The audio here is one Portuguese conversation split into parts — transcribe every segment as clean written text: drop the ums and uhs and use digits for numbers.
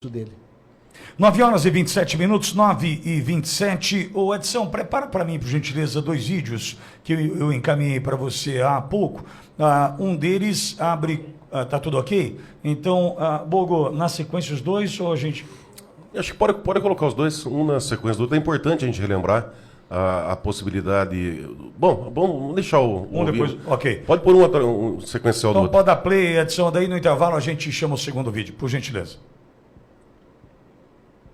dele. 9 horas e 27 minutos, 9 e 27. Ô Edson, prepara para mim, por gentileza, 2 vídeos que eu encaminhei para você há pouco. Um deles abre... tá tudo ok? Então, Bogo, na sequência os dois, ou a gente... Acho que pode colocar os dois, um na sequência do outro. É importante a gente relembrar a possibilidade... Bom, vamos deixar Um depois, ok. Pode pôr um sequencial do Então outro. pode dar play, Edson, daí no intervalo a gente chama o segundo vídeo, por gentileza.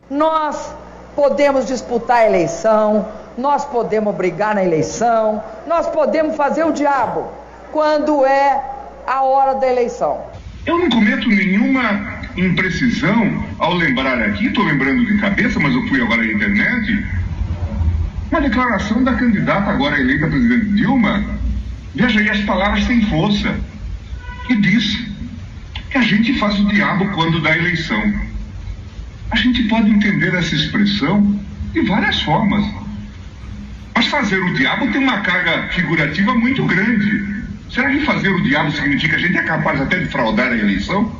Nós podemos disputar a eleição, nós podemos brigar na eleição, nós podemos fazer o diabo quando é a hora da eleição. Eu não cometo nenhuma imprecisão ao lembrar aqui, estou lembrando de cabeça, mas eu fui agora na internet, uma declaração da candidata agora eleita presidente Dilma. Veja aí, as palavras têm força. E diz que a gente faz o diabo quando dá eleição. A gente pode entender essa expressão de várias formas. Mas fazer o diabo tem uma carga figurativa muito grande. Será que fazer o diabo significa que a gente é capaz até de fraudar a eleição?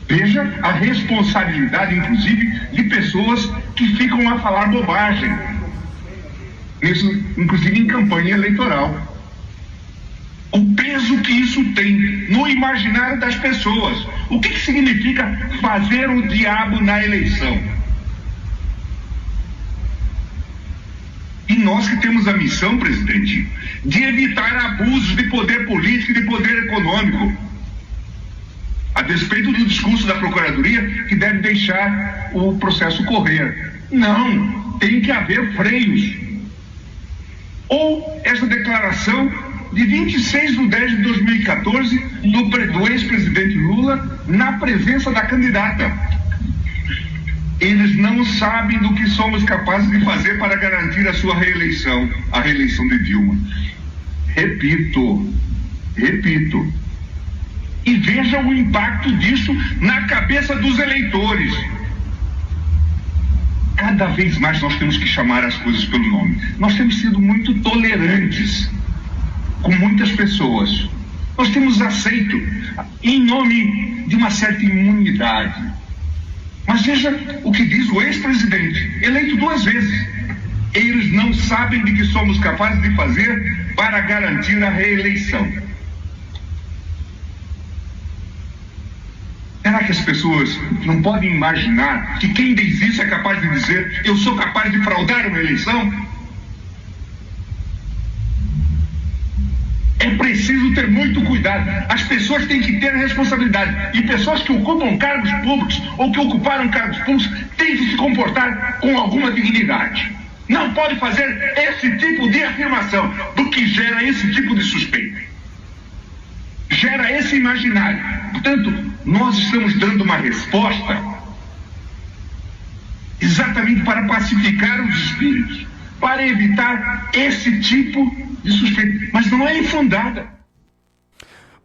Veja a responsabilidade, inclusive, de pessoas que ficam a falar bobagem. Isso, inclusive, em campanha eleitoral. O peso que isso tem no imaginário das pessoas. O que significa fazer o diabo na eleição? E nós que temos a missão, presidente, de evitar abusos de poder político e de poder econômico, a despeito do discurso da Procuradoria que deve deixar o processo correr. Não, tem que haver freios. Ou essa declaração de 26 de 10 de 2014 do ex-presidente Lula na presença da candidata. Eles não sabem do que somos capazes de fazer para garantir a sua reeleição, a reeleição de Dilma. Repito. E veja o impacto disso na cabeça dos eleitores. Cada vez mais nós temos que chamar as coisas pelo nome. Nós temos sido muito tolerantes com muitas pessoas. Nós temos aceito em nome de uma certa imunidade. Mas veja o que diz o ex-presidente, eleito 2 vezes. Eles não sabem de que somos capazes de fazer para garantir a reeleição. Será que as pessoas não podem imaginar que quem diz isso é capaz de dizer eu sou capaz de fraudar uma eleição? É preciso ter muito cuidado. As pessoas têm que ter responsabilidade. E pessoas que ocupam cargos públicos ou que ocuparam cargos públicos têm que se comportar com alguma dignidade. Não pode fazer esse tipo de afirmação, do que gera esse tipo de suspeita. Gera esse imaginário. Portanto, nós estamos dando uma resposta exatamente para pacificar os espíritos, para evitar esse tipo de suspeita, mas não é infundada.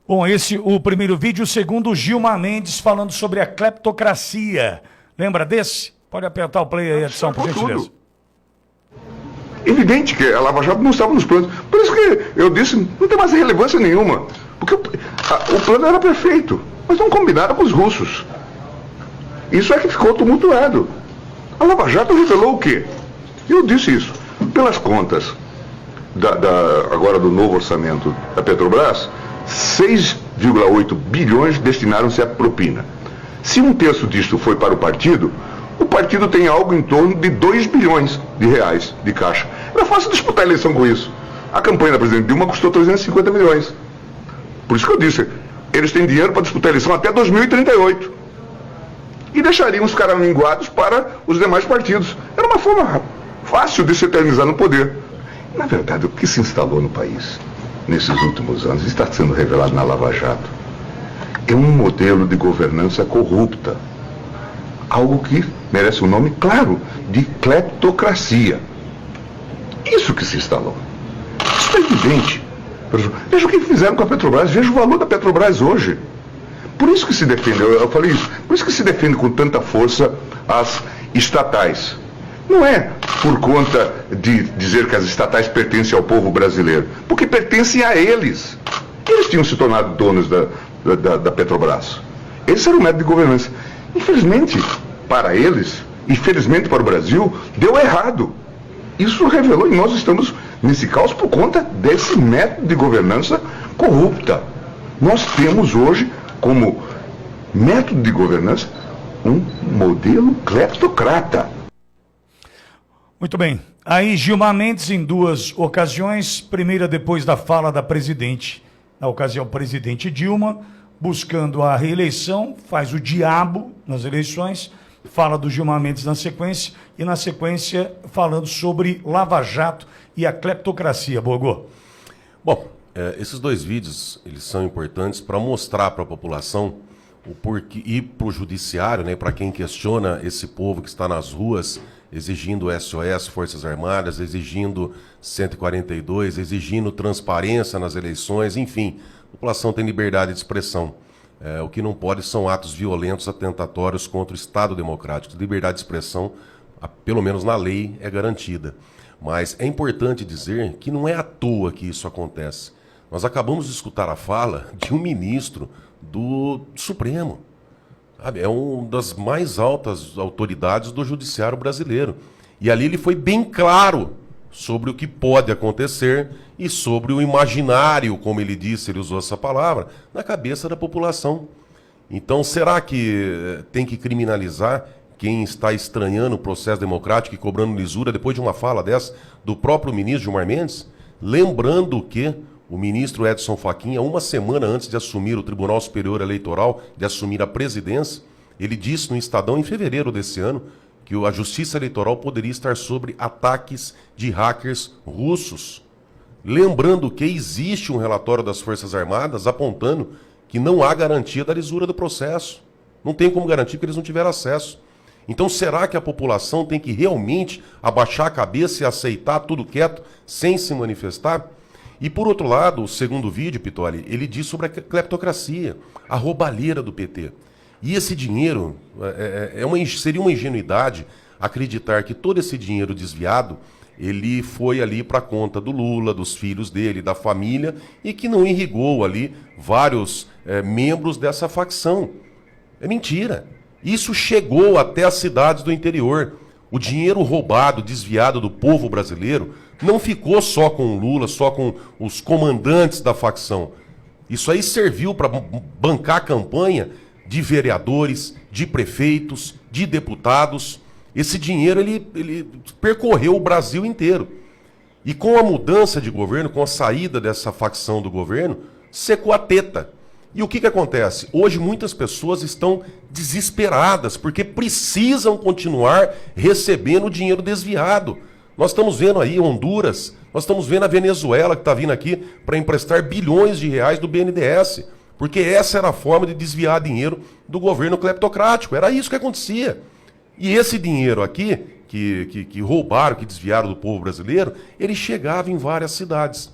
Bom, esse o primeiro vídeo, o segundo, Gilmar Mendes falando sobre a cleptocracia. Lembra desse? Pode apertar o play aí, Edson, por gentileza. Evidente que a Lava Jato não estava nos planos. Por isso que eu disse, não tem mais relevância nenhuma. Porque o plano era perfeito, mas não combinaram com os russos. Isso é que ficou tumultuado. A Lava Jato revelou o quê? Eu disse isso. Pelas contas agora do novo orçamento da Petrobras, 6,8 bilhões destinaram-se à propina. Se 1/3 disto foi para o partido tem algo em torno de 2 bilhões de reais de caixa. Era fácil disputar a eleição com isso. A campanha da presidente Dilma custou 350 milhões. Por isso que eu disse, eles têm dinheiro para disputar a eleição até 2038. E deixariam os caraminguados para os demais partidos. Era uma forma fácil de se eternizar no poder. Na verdade, o que se instalou no país nesses últimos anos, está sendo revelado na Lava Jato, é um modelo de governança corrupta. Algo que merece um nome claro, de cleptocracia. Isso que se instalou. Isso é evidente. Veja o que fizeram com a Petrobras, veja o valor da Petrobras hoje. Por isso que se defende, eu falei isso, por isso que se defende com tanta força as estatais. Não é por conta de dizer que as estatais pertencem ao povo brasileiro, porque pertencem a eles. que eles tinham se tornado donos da Petrobras. Esse era o método de governança. Infelizmente, para eles, e felizmente para o Brasil, deu errado. Isso revelou, e nós estamos nesse caos por conta desse método de governança corrupta. Nós temos hoje, como método de governança, um modelo cleptocrata. Muito bem. Aí Gilmar Mendes, em 2 ocasiões, primeira depois da fala da presidente, na ocasião presidente Dilma, buscando a reeleição, faz o diabo nas eleições, fala do Gilmar Mendes na sequência, e na sequência falando sobre Lava Jato e a cleptocracia. Borgo. Bom, esses 2 vídeos, eles são importantes para mostrar para a população o porquê, e para o judiciário, né, para quem questiona esse povo que está nas ruas, exigindo SOS, Forças Armadas, exigindo 142, exigindo transparência nas eleições, enfim, a população tem liberdade de expressão. O que não pode são atos violentos, atentatórios contra o Estado democrático. Liberdade de expressão, pelo menos na lei, é garantida. Mas é importante dizer que não é à toa que isso acontece. Nós acabamos de escutar a fala de um ministro do Supremo. É uma das mais altas autoridades do judiciário brasileiro. E ali ele foi bem claro sobre o que pode acontecer e sobre o imaginário, como ele disse, ele usou essa palavra, na cabeça da população. Então, será que tem que criminalizar quem está estranhando o processo democrático e cobrando lisura depois de uma fala dessa do próprio ministro Gilmar Mendes? Lembrando que o ministro Edson Fachin, uma semana antes de assumir o Tribunal Superior Eleitoral, de assumir a presidência, ele disse no Estadão, em fevereiro desse ano, que a Justiça Eleitoral poderia estar sob ataques de hackers russos. Lembrando que existe um relatório das Forças Armadas apontando que não há garantia da lisura do processo. Não tem como garantir que eles não tiveram acesso. Então, será que a população tem que realmente abaixar a cabeça e aceitar tudo quieto, sem se manifestar? E, por outro lado, o segundo vídeo, Pitoli, ele diz sobre a cleptocracia, a roubalheira do PT. E esse dinheiro, seria uma ingenuidade acreditar que todo esse dinheiro desviado, ele foi ali para a conta do Lula, dos filhos dele, da família, e que não irrigou ali vários membros dessa facção. É mentira. Isso chegou até as cidades do interior. O dinheiro roubado, desviado do povo brasileiro, não ficou só com o Lula, só com os comandantes da facção. Isso aí serviu para bancar a campanha de vereadores, de prefeitos, de deputados. Esse dinheiro ele percorreu o Brasil inteiro. E com a mudança de governo, com a saída dessa facção do governo, secou a teta. E o que acontece? Hoje muitas pessoas estão desesperadas porque precisam continuar recebendo o dinheiro desviado. Nós estamos vendo aí Honduras, nós estamos vendo a Venezuela que está vindo aqui para emprestar bilhões de reais do BNDES, porque essa era a forma de desviar dinheiro do governo cleptocrático, era isso que acontecia. E esse dinheiro aqui, que roubaram, que desviaram do povo brasileiro, ele chegava em várias cidades.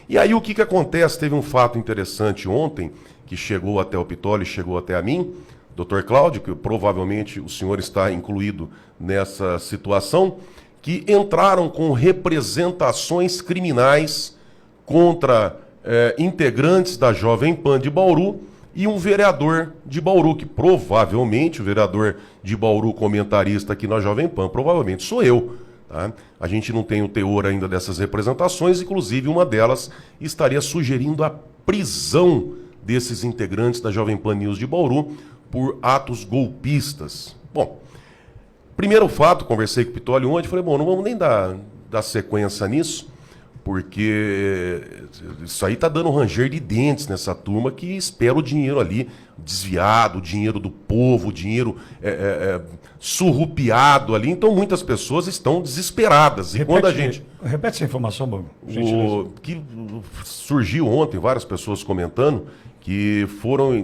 E aí o que acontece? Teve um fato interessante ontem, que chegou até o Pitoli, chegou até a mim, Dr. Cláudio, que provavelmente o senhor está incluído nessa situação, que entraram com representações criminais contra integrantes da Jovem Pan de Bauru e um vereador de Bauru, que provavelmente, o vereador de Bauru comentarista aqui na Jovem Pan, provavelmente sou eu. Tá? A gente não tem o teor ainda dessas representações, inclusive uma delas estaria sugerindo a prisão desses integrantes da Jovem Pan News de Bauru por atos golpistas. Bom, primeiro fato, conversei com o Pitoli ontem, falei, bom, não vamos nem dar sequência nisso, porque isso aí está dando ranger de dentes nessa turma que espera o dinheiro ali desviado, o dinheiro do povo, o dinheiro surrupiado ali. Então muitas pessoas estão desesperadas. E quando a gente... Repete essa informação, Bogo. Que surgiu ontem, várias pessoas comentando, que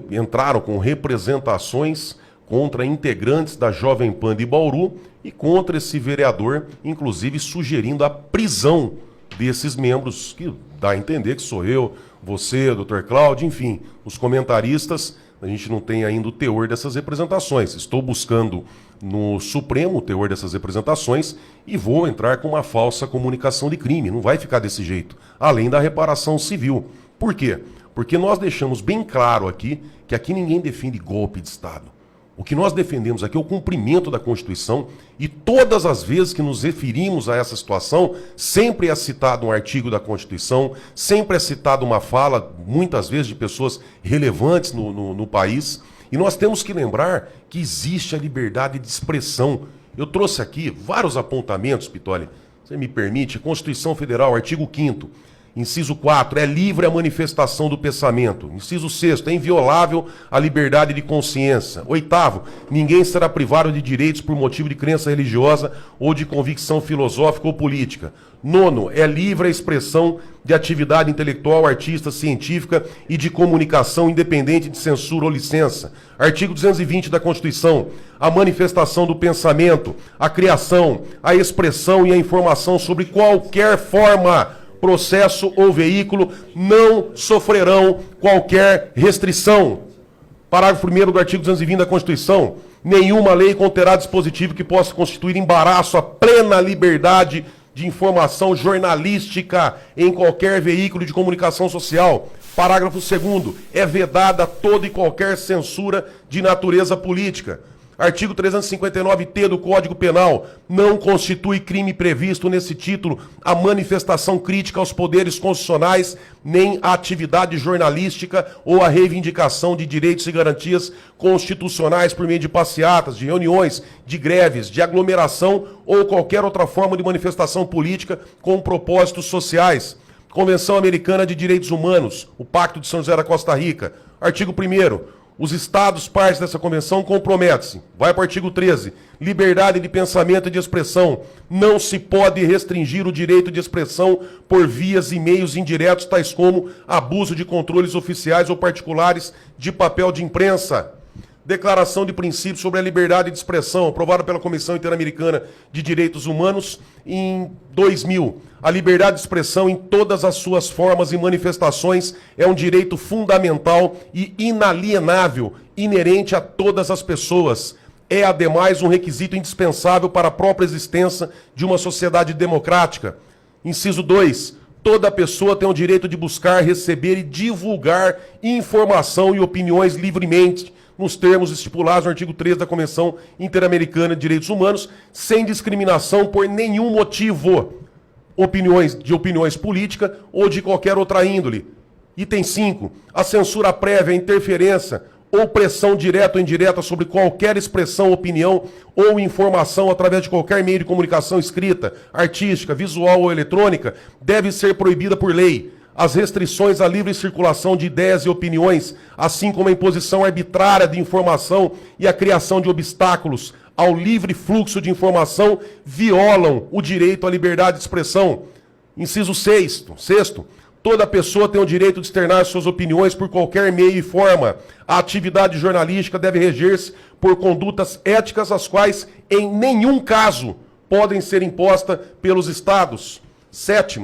entraram com representações contra integrantes da Jovem Pan de Bauru e contra esse vereador, inclusive sugerindo a prisão desses membros, que dá a entender que sou eu, você, Dr. Cláudio, enfim, os comentaristas. A gente não tem ainda o teor dessas representações. Estou buscando no Supremo o teor dessas representações e vou entrar com uma falsa comunicação de crime. Não vai ficar desse jeito, além da reparação civil. Por quê? Porque nós deixamos bem claro aqui que aqui ninguém defende golpe de Estado. O que nós defendemos aqui é o cumprimento da Constituição e todas as vezes que nos referimos a essa situação, sempre é citado um artigo da Constituição, sempre é citada uma fala, muitas vezes, de pessoas relevantes no país. E nós temos que lembrar que existe a liberdade de expressão. Eu trouxe aqui vários apontamentos, Pitoli, você me permite, Constituição Federal, artigo 5º. Inciso 4, é livre a manifestação do pensamento. Inciso 6º, é inviolável a liberdade de consciência. 8º, ninguém será privado de direitos por motivo de crença religiosa ou de convicção filosófica ou política. 9º, é livre a expressão de atividade intelectual, artística, científica e de comunicação independente de censura ou licença. Artigo 220 da Constituição, a manifestação do pensamento, a criação, a expressão e a informação sobre qualquer forma, processo ou veículo não sofrerão qualquer restrição. Parágrafo 1º do artigo 220 da Constituição. Nenhuma lei conterá dispositivo que possa constituir embaraço à plena liberdade de informação jornalística em qualquer veículo de comunicação social. Parágrafo 2º. É vedada toda e qualquer censura de natureza política. Artigo 359-T do Código Penal. Não constitui crime previsto nesse título a manifestação crítica aos poderes constitucionais, nem a atividade jornalística ou a reivindicação de direitos e garantias constitucionais por meio de passeatas, de reuniões, de greves, de aglomeração ou qualquer outra forma de manifestação política com propósitos sociais. Convenção Americana de Direitos Humanos, o Pacto de São José da Costa Rica. Artigo 1º. Os Estados partes dessa convenção comprometem-se. Vai para o artigo 13. Liberdade de pensamento e de expressão. Não se pode restringir o direito de expressão por vias e meios indiretos, tais como abuso de controles oficiais ou particulares de papel de imprensa. Declaração de Princípios sobre a Liberdade de Expressão, aprovada pela Comissão Interamericana de Direitos Humanos em 2000. A liberdade de expressão em todas as suas formas e manifestações é um direito fundamental e inalienável, inerente a todas as pessoas. É, ademais, um requisito indispensável para a própria existência de uma sociedade democrática. Inciso 2. Toda pessoa tem o direito de buscar, receber e divulgar informação e opiniões livremente, nos termos estipulados no artigo 3 da Convenção Interamericana de Direitos Humanos, sem discriminação por nenhum motivo, opiniões políticas ou de qualquer outra índole. Item 5. A censura prévia, a interferência ou pressão direta ou indireta sobre qualquer expressão, opinião ou informação através de qualquer meio de comunicação escrita, artística, visual ou eletrônica, deve ser proibida por lei. As restrições à livre circulação de ideias e opiniões, assim como a imposição arbitrária de informação e a criação de obstáculos ao livre fluxo de informação, violam o direito à liberdade de expressão. Inciso 6. Toda pessoa tem o direito de externar suas opiniões por qualquer meio e forma. A atividade jornalística deve reger-se por condutas éticas, as quais, em nenhum caso, podem ser impostas pelos Estados. 7.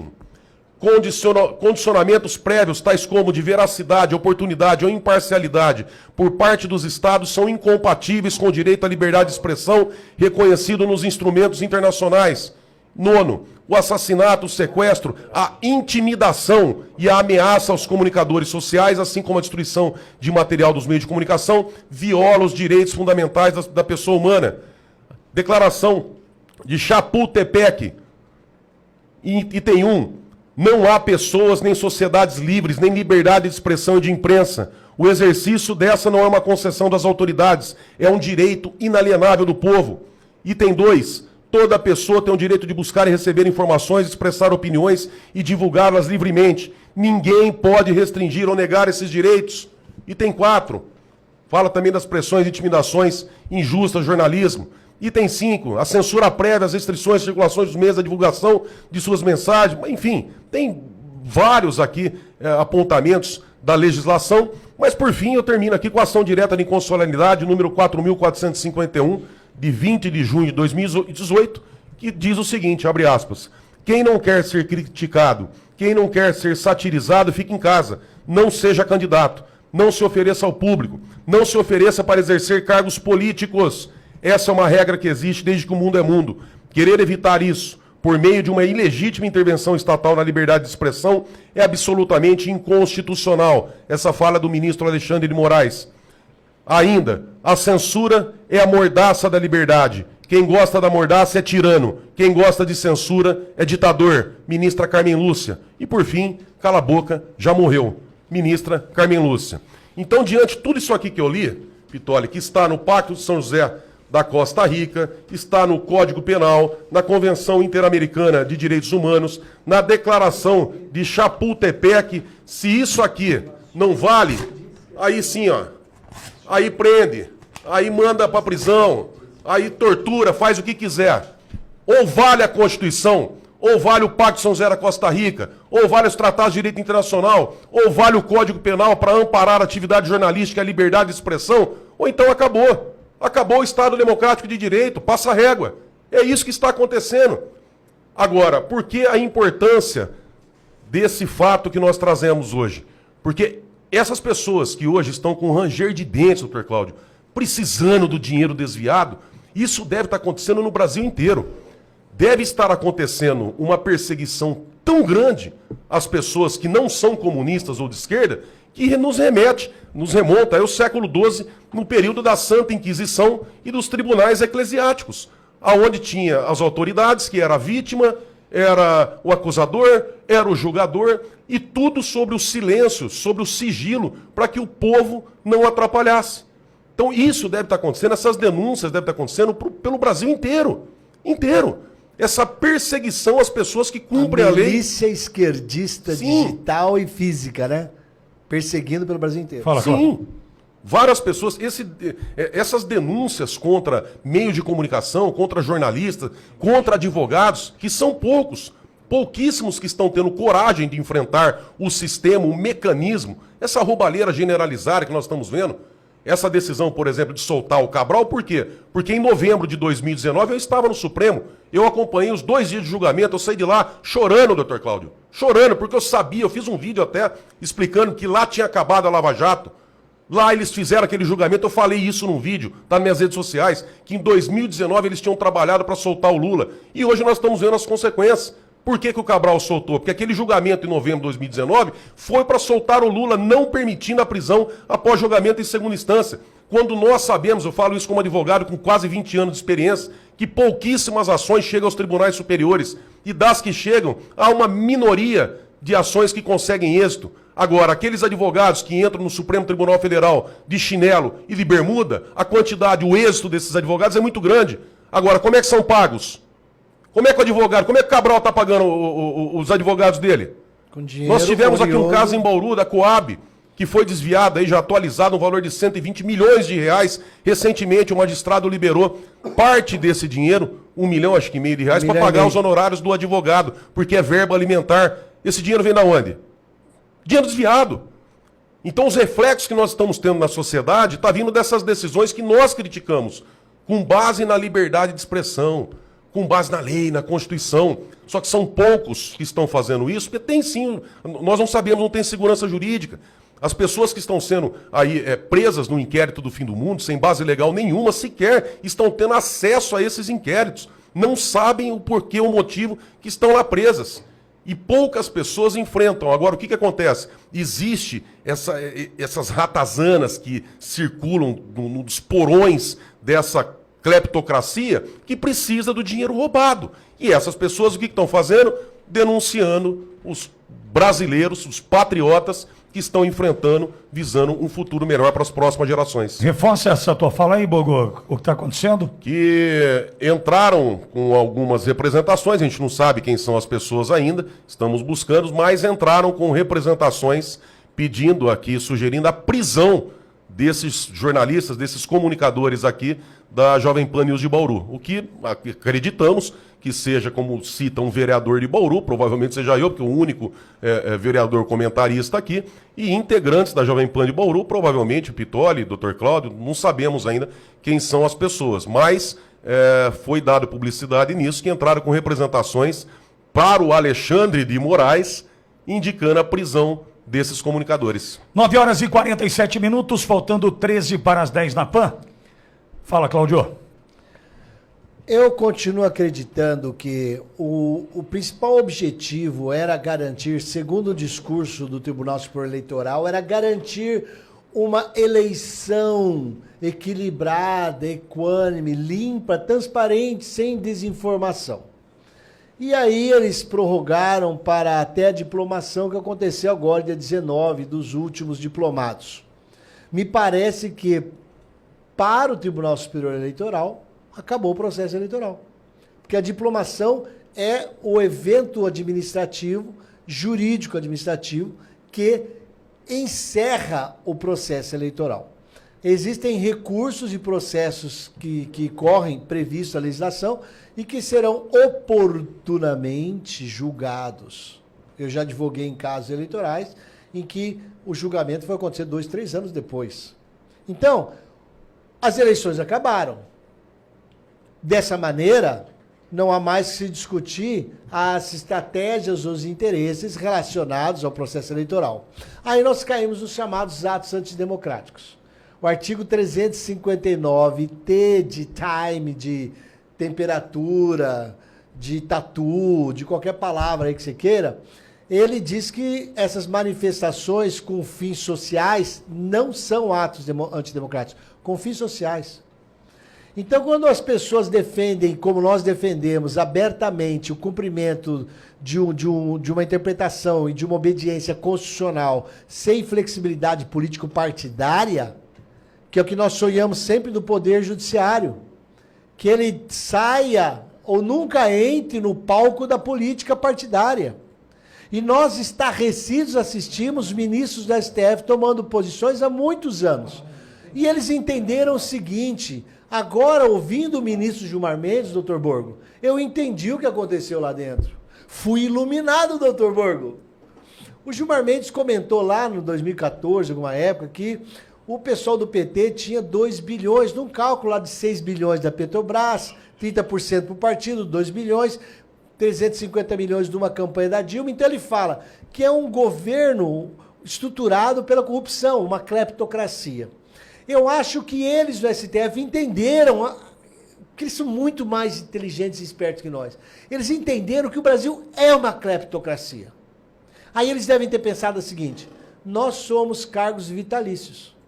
Condicionamentos prévios, tais como de veracidade, oportunidade ou imparcialidade por parte dos Estados, são incompatíveis com o direito à liberdade de expressão reconhecido nos instrumentos internacionais. 9. O assassinato, o sequestro, a intimidação e a ameaça aos comunicadores sociais, assim como a destruição de material dos meios de comunicação, viola os direitos fundamentais da pessoa humana. Declaração de Chapultepec, item 1. Não há pessoas nem sociedades livres, nem liberdade de expressão e de imprensa. O exercício dessa não é uma concessão das autoridades, é um direito inalienável do povo. Item 2. Toda pessoa tem o direito de buscar e receber informações, expressar opiniões e divulgá-las livremente. Ninguém pode restringir ou negar esses direitos. Item 4. Fala também das pressões e intimidações injustas ao jornalismo. Item 5, a censura prévia, as restrições, circulações dos meios, a divulgação de suas mensagens, enfim, tem vários aqui apontamentos da legislação, mas por fim eu termino aqui com a ação direta de inconstitucionalidade, número 4.451, de 20 de junho de 2018, que diz o seguinte, abre aspas, quem não quer ser criticado, quem não quer ser satirizado, fique em casa, não seja candidato, não se ofereça ao público, não se ofereça para exercer cargos políticos. Essa é uma regra que existe desde que o mundo é mundo. Querer evitar isso por meio de uma ilegítima intervenção estatal na liberdade de expressão é absolutamente inconstitucional. Essa fala do ministro Alexandre de Moraes. Ainda, a censura é a mordaça da liberdade. Quem gosta da mordaça é tirano. Quem gosta de censura é ditador. Ministra Carmen Lúcia. E por fim, cala a boca, já morreu. Ministra Carmen Lúcia. Então, diante de tudo isso aqui que eu li, Pitoli, que está no Pacto de São José da Costa Rica, está no Código Penal, na Convenção Interamericana de Direitos Humanos, na Declaração de Chapultepec, se isso aqui não vale, aí sim, ó, aí prende, aí manda para prisão, aí tortura, faz o que quiser. Ou vale a Constituição, ou vale o Pacto de São José da Costa Rica, ou vale os tratados de direito internacional, ou vale o Código Penal para amparar a atividade jornalística e a liberdade de expressão, ou então acabou. Acabou o Estado Democrático de Direito, passa a régua. É isso que está acontecendo. Agora, por que a importância desse fato que nós trazemos hoje? Porque essas pessoas que hoje estão com ranger de dentes, doutor Cláudio, precisando do dinheiro desviado, isso deve estar acontecendo no Brasil inteiro. Deve estar acontecendo uma perseguição tão grande às pessoas que não são comunistas ou de esquerda, que nos remonta ao século XII, no período da Santa Inquisição e dos tribunais eclesiásticos, aonde tinha as autoridades, que era a vítima, era o acusador, era o julgador, e tudo sobre o silêncio, sobre o sigilo, para que o povo não atrapalhasse. Então isso deve estar acontecendo, essas denúncias devem estar acontecendo pelo Brasil inteiro. Essa perseguição às pessoas que cumprem a lei. Milícia esquerdista, Sim. digital e física, né? Perseguindo pelo Brasil inteiro. Fala, Sim. Cláudio. Várias pessoas, essas denúncias contra meios de comunicação, contra jornalistas, contra advogados, que são pouquíssimos que estão tendo coragem de enfrentar o sistema, o mecanismo, essa roubalheira generalizada que nós estamos vendo. Essa decisão, por exemplo, de soltar o Cabral, por quê? Porque em novembro de 2019 eu estava no Supremo, eu acompanhei os 2 dias de julgamento, eu saí de lá chorando, doutor Cláudio. Chorando, porque eu sabia, eu fiz um vídeo até explicando que lá tinha acabado a Lava Jato. Lá eles fizeram aquele julgamento, eu falei isso num vídeo, tá nas minhas redes sociais, que em 2019 eles tinham trabalhado para soltar o Lula. E hoje nós estamos vendo as consequências. Por que o Cabral soltou? Porque aquele julgamento em novembro de 2019 foi para soltar o Lula, não permitindo a prisão após julgamento em segunda instância. Quando nós sabemos, eu falo isso como advogado com quase 20 anos de experiência, que pouquíssimas ações chegam aos tribunais superiores. E das que chegam, há uma minoria de ações que conseguem êxito. Agora, aqueles advogados que entram no Supremo Tribunal Federal de chinelo e de bermuda, a quantidade, o êxito desses advogados é muito grande. Agora, como é que são pagos? Como é que o advogado, como é que o Cabral está pagando os advogados dele? Com dinheiro, Nós tivemos aqui um curioso. caso em Bauru, da Coab, que foi desviado, aí já atualizado, um valor de 120 milhões de reais. Recentemente, o magistrado liberou parte desse dinheiro, 1 milhão, acho que meio de reais, para pagar os honorários do advogado, porque é verba alimentar. Esse dinheiro vem da onde? Dinheiro desviado. Então, os reflexos que nós estamos tendo na sociedade estão vindo dessas decisões que nós criticamos, com base na liberdade de expressão, com base na lei, na Constituição. Só que são poucos que estão fazendo isso, porque tem sim, nós não sabemos, não tem segurança jurídica. As pessoas que estão sendo aí presas no inquérito do fim do mundo, sem base legal nenhuma, sequer estão tendo acesso a esses inquéritos. Não sabem o porquê, o motivo que estão lá presas. E poucas pessoas enfrentam. Agora, o que acontece? Existe essas ratazanas que circulam nos porões dessa cleptocracia que precisa do dinheiro roubado. E essas pessoas o que estão fazendo? Denunciando os brasileiros, os patriotas que estão enfrentando, visando um futuro melhor para as próximas gerações. Reforça essa tua fala aí, Bogô, o que está acontecendo? Que entraram com algumas representações, a gente não sabe quem são as pessoas ainda, estamos buscando, mas entraram com representações pedindo aqui, sugerindo a prisão desses jornalistas, desses comunicadores aqui da Jovem Pan News de Bauru. O que acreditamos que seja, como cita um vereador de Bauru, provavelmente seja eu, porque o único vereador comentarista aqui, e integrantes da Jovem Pan de Bauru, provavelmente o Pitoli, Dr. Cláudio, não sabemos ainda quem são as pessoas, mas foi dada publicidade nisso, que entraram com representações para o Alexandre de Moraes, indicando a prisão desses comunicadores. 9h47, faltando 13 para as 10 na PAN. Fala, Cláudio. Eu continuo acreditando que o principal objetivo era garantir, segundo o discurso do Tribunal Superior Eleitoral, era garantir uma eleição equilibrada, equânime, limpa, transparente, sem desinformação. E aí eles prorrogaram para até a diplomação que aconteceu agora, dia 19, dos últimos diplomados. Me parece que, para o Tribunal Superior Eleitoral, acabou o processo eleitoral. Porque a diplomação é o evento administrativo, jurídico administrativo, que encerra o processo eleitoral. Existem recursos e processos que correm previsto na legislação e que serão oportunamente julgados. Eu já advoguei em casos eleitorais em que o julgamento foi acontecer 2, 3 anos depois. Então, as eleições acabaram. Dessa maneira, não há mais que se discutir as estratégias ou os interesses relacionados ao processo eleitoral. Aí nós caímos nos chamados atos antidemocráticos. O artigo 359, T de time, de temperatura, de tatu, de qualquer palavra aí que você queira, ele diz que essas manifestações com fins sociais não são atos antidemocráticos, com fins sociais. Então, quando as pessoas defendem, como nós defendemos, abertamente o cumprimento de uma interpretação e de uma obediência constitucional sem flexibilidade político-partidária, que é o que nós sonhamos sempre do Poder Judiciário, que ele saia ou nunca entre no palco da política partidária. E nós, estarrecidos, assistimos ministros da STF tomando posições há muitos anos. E eles entenderam o seguinte: agora, ouvindo o ministro Gilmar Mendes, doutor Borgo, eu entendi o que aconteceu lá dentro. Fui iluminado, doutor Borgo. O Gilmar Mendes comentou lá no 2014, alguma época, que o pessoal do PT tinha 2 bilhões, num cálculo lá de 6 bilhões da Petrobras, 30% para o partido, 2 bilhões, 350 milhões de uma campanha da Dilma. Então ele fala que é um governo estruturado pela corrupção, uma cleptocracia. Eu acho que eles do STF entenderam, que eles são muito mais inteligentes e espertos que nós. Eles entenderam que o Brasil é uma cleptocracia. Aí eles devem ter pensado o seguinte: nós somos cargos vitalícios.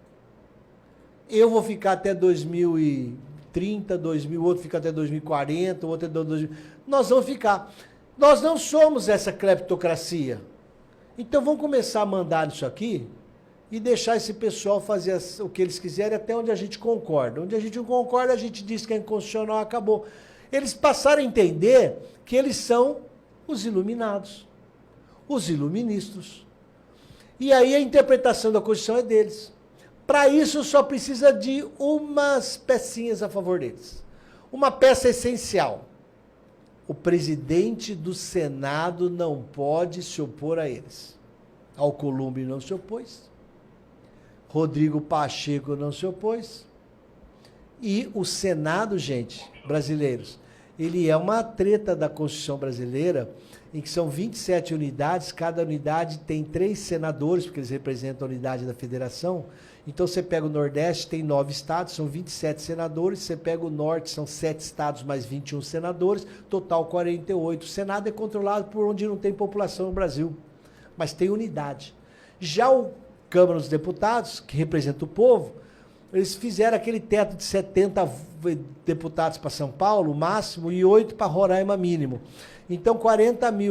Eu vou ficar até 2030, outro fica até 2040, outro até 2000. Nós vamos ficar. Nós não somos essa cleptocracia. Então vamos começar a mandar isso aqui e deixar esse pessoal fazer o que eles quiserem até onde a gente concorda. Onde a gente não concorda, a gente diz que é inconstitucional, acabou. Eles passaram a entender que eles são os iluminados, os iluministas. E aí a interpretação da Constituição é deles. Para isso só precisa de umas pecinhas a favor deles. Uma peça essencial: o presidente do Senado não pode se opor a eles. Alcolumbre não se opôs. Rodrigo Pacheco não se opôs. E o Senado, gente, brasileiros, ele é uma treta da Constituição brasileira, em que são 27 unidades, cada unidade tem 3 senadores, porque eles representam a unidade da federação. Então você pega o Nordeste, tem 9 estados, são 27 senadores, você pega o Norte, são 7 estados mais 21 senadores, total 48. O Senado é controlado por onde não tem população no Brasil, mas tem unidade. Já o Câmara dos Deputados, que representa o povo, eles fizeram aquele teto de 70 deputados para São Paulo, máximo, e 8 para Roraima, mínimo. Então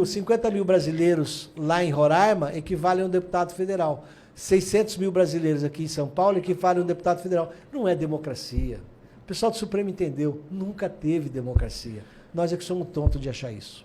50 mil brasileiros lá em Roraima equivalem a um deputado federal. 600 mil brasileiros aqui em São Paulo equivalem a um deputado federal. Não é democracia. O pessoal do Supremo entendeu, nunca teve democracia. Nós é que somos tontos de achar isso.